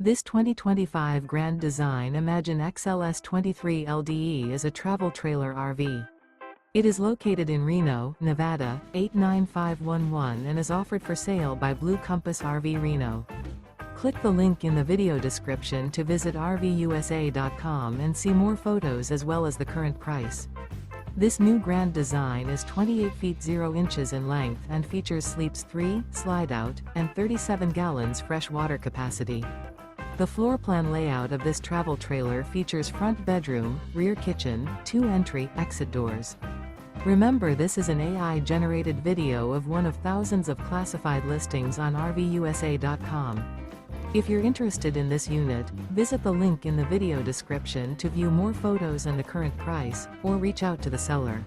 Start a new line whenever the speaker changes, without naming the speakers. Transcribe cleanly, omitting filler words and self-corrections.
This 2025 Grand Design Imagine XLS 23 LDE is a travel trailer RV. It is located in Reno, Nevada, 89511 and is offered for sale by Blue Compass RV Reno. Click the link in the video description to visit RVUSA.com and see more photos as well as the current price. This new Grand Design is 28 feet 0 inches in length and features sleeps 3, Slideout, and 37 gallons fresh water capacity. The floor plan layout of this travel trailer features front bedroom, rear kitchen, 2 entry/exit doors. Remember, this is an AI-generated video of one of thousands of classified listings on RVUSA.com. If you're interested in this unit, visit the link in the video description to view more photos and the current price, or reach out to the seller.